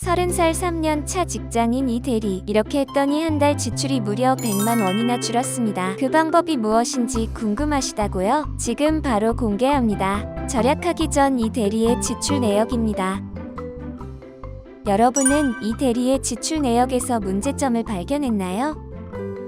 30살 3년 차 직장인 이 대리. 이렇게 했더니 한 달 지출이 무려 100만 원이나 줄었습니다. 그 방법이 무엇인지 궁금하시다고요? 지금 바로 공개합니다. 절약하기 전 이 대리의 지출 내역입니다. 여러분은 이 대리의 지출 내역에서 문제점을 발견했나요?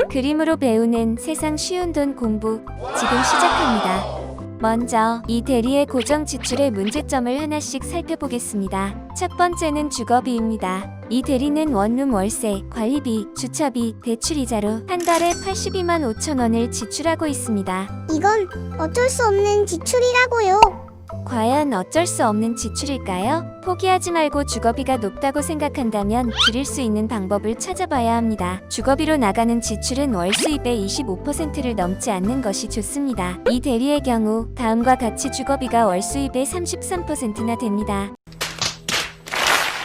그림으로 배우는 세상 쉬운 돈 공부 지금 시작합니다. 먼저 이 대리의 고정 지출의 문제점을 하나씩 살펴보겠습니다. 첫 번째는 주거비입니다. 이 대리는 원룸 월세, 관리비, 주차비, 대출이자로 한 달에 82만 5천 원을 지출하고 있습니다. 이건 어쩔 수 없는 지출이라고요. 과연 어쩔 수 없는 지출일까요? 포기하지 말고 주거비가 높다고 생각한다면 줄일 수 있는 방법을 찾아봐야 합니다. 주거비로 나가는 지출은 월 수입의 25%를 넘지 않는 것이 좋습니다. 이 대리의 경우 다음과 같이 주거비가 월 수입의 33%나 됩니다.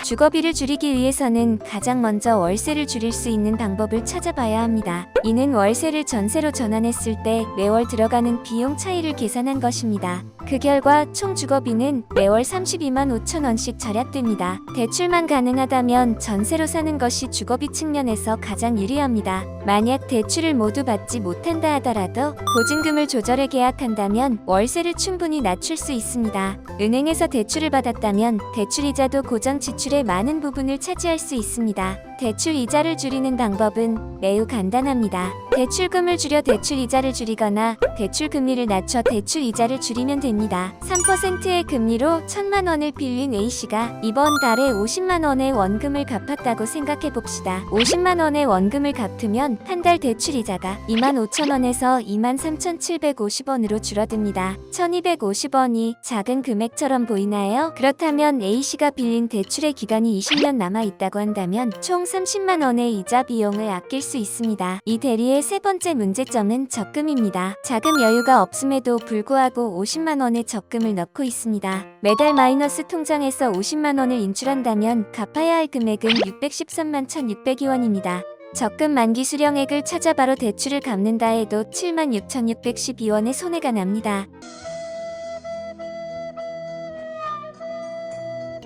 주거비를 줄이기 위해서는 가장 먼저 월세를 줄일 수 있는 방법을 찾아봐야 합니다. 이는 월세를 전세로 전환했을 때 매월 들어가는 비용 차이를 계산한 것입니다. 그 결과 총 주거비는 매월 32만 5천 원씩 절약됩니다. 대출만 가능하다면 전세로 사는 것이 주거비 측면에서 가장 유리합니다. 만약 대출을 모두 받지 못한다 하더라도 보증금을 조절해 계약한다면 월세를 충분히 낮출 수 있습니다. 은행에서 대출을 받았다면 대출이자도 고정 지출의 많은 부분을 차지할 수 있습니다. 대출 이자를 줄이는 방법은 매우 간단합니다. 대출금을 줄여 대출 이자를 줄이거나 대출 금리를 낮춰 대출 이자를 줄이면 됩니다. 3%의 금리로 1,000만 원을 빌린 A씨가 이번 달에 50만 원의 원금을 갚았다고 생각해 봅시다. 50만 원의 원금을 갚으면 한 달 대출 이자가 2만 5천 원에서 2만 3,750원으로 줄어듭니다. 1,250원이 작은 금액처럼 보이나요? 그렇다면 A씨가 빌린 대출의 기간이 20년 남아 있다고 한다면 총 30만 원의 이자 비용을 아낄 수 있습니다. 이 대리의 세 번째 문제점은 적금입니다. 자금 여유가 없음에도 불구하고 50만 원의 적금을 넣고 있습니다. 매달 마이너스 통장에서 50만 원을 인출한다면 갚아야 할 금액은 613만 1,602원입니다. 적금 만기 수령액을 찾아 바로 대출을 갚는다 해도 7만 6,612원의 손해가 납니다.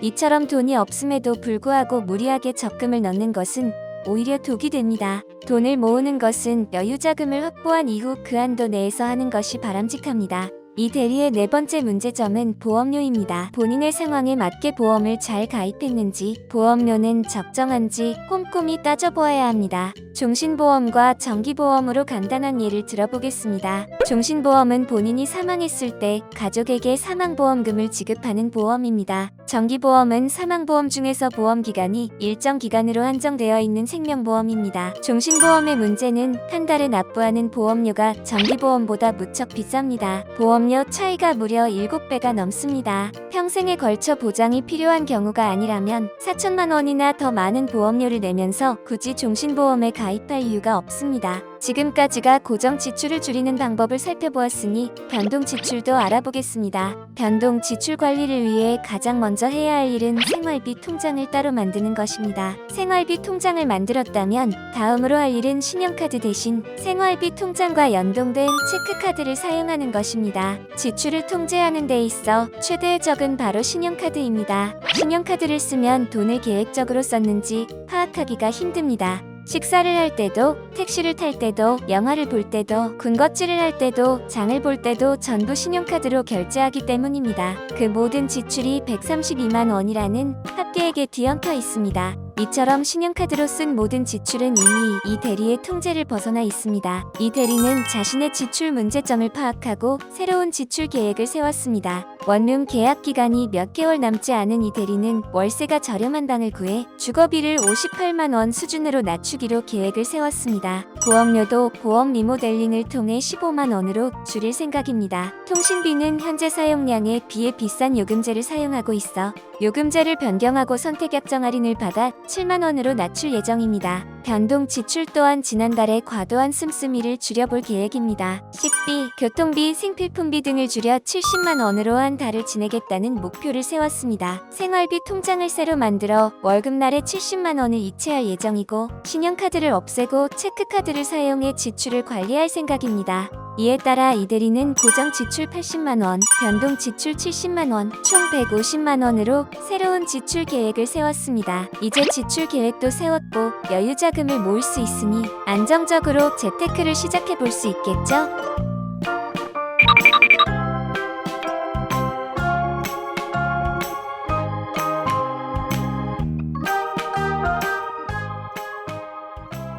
이처럼 돈이 없음에도 불구하고 무리하게 적금을 넣는 것은 오히려 독이 됩니다. 돈을 모으는 것은 여유자금을 확보한 이후 그 한도 내에서 하는 것이 바람직합니다. 이 대리의 네 번째 문제점은 보험료입니다. 본인의 상황에 맞게 보험을 잘 가입했는지, 보험료는 적정한지 꼼꼼히 따져보아야 합니다. 종신보험과 정기보험으로 간단한 예를 들어보겠습니다. 종신보험은 본인이 사망했을 때 가족에게 사망보험금을 지급하는 보험입니다. 정기보험은 사망보험 중에서 보험기간이 일정 기간으로 한정되어 있는 생명보험입니다. 종신보험의 문제는 한 달에 납부하는 보험료가 정기보험보다 무척 비쌉니다. 보험료 차이가 무려 7배가 넘습니다. 평생에 걸쳐 보장이 필요한 경우가 아니라면 4천만 원이나 더 많은 보험료를 내면서 굳이 종신보험에 가입할 이유가 없습니다. 지금까지가 고정 지출을 줄이는 방법을 살펴보았으니 변동 지출도 알아보겠습니다. 변동 지출 관리를 위해 가장 먼저 해야 할 일은 생활비 통장을 따로 만드는 것입니다. 생활비 통장을 만들었다면 다음으로 할 일은 신용카드 대신 생활비 통장과 연동된 체크카드를 사용하는 것입니다. 지출을 통제하는 데 있어 최대의 적은 바로 신용카드입니다. 신용카드를 쓰면 돈을 계획적으로 썼는지 파악하기가 힘듭니다. 식사를 할 때도, 택시를 탈 때도, 영화를 볼 때도, 군것질을 할 때도, 장을 볼 때도 전부 신용카드로 결제하기 때문입니다. 그 모든 지출이 132만 원이라는 합계액에 뒤엉켜 있습니다. 이처럼 신용카드로 쓴 모든 지출은 이미 이 대리의 통제를 벗어나 있습니다. 이 대리는 자신의 지출 문제점을 파악하고 새로운 지출 계획을 세웠습니다. 원룸 계약 기간이 몇 개월 남지 않은 이 대리는 월세가 저렴한 방을 구해 주거비를 58만 원 수준으로 낮추기로 계획을 세웠습니다. 보험료도 보험 리모델링을 통해 15만 원으로 줄일 생각입니다. 통신비는 현재 사용량에 비해 비싼 요금제를 사용하고 있어 요금제를 변경하고 선택약정 할인을 받아 7만 원으로 낮출 예정입니다. 변동 지출 또한 지난달에 과도한 씀씀이를 줄여볼 계획입니다. 식비, 교통비, 생필품비 등을 줄여 70만 원으로 한 달을 지내겠다는 목표를 세웠습니다. 생활비 통장을 새로 만들어 월급날에 70만 원을 이체할 예정이고 신용카드를 없애고 체크카드를 사용해 지출을 관리할 생각입니다. 이에 따라 이대리는 고정 지출 80만 원, 변동 지출 70만 원, 총 150만 원으로 새로운 지출 계획을 세웠습니다. 이제 지출 계획도 세웠고 여유 자금을 모을 수 있으니 안정적으로 재테크를 시작해 볼 수 있겠죠?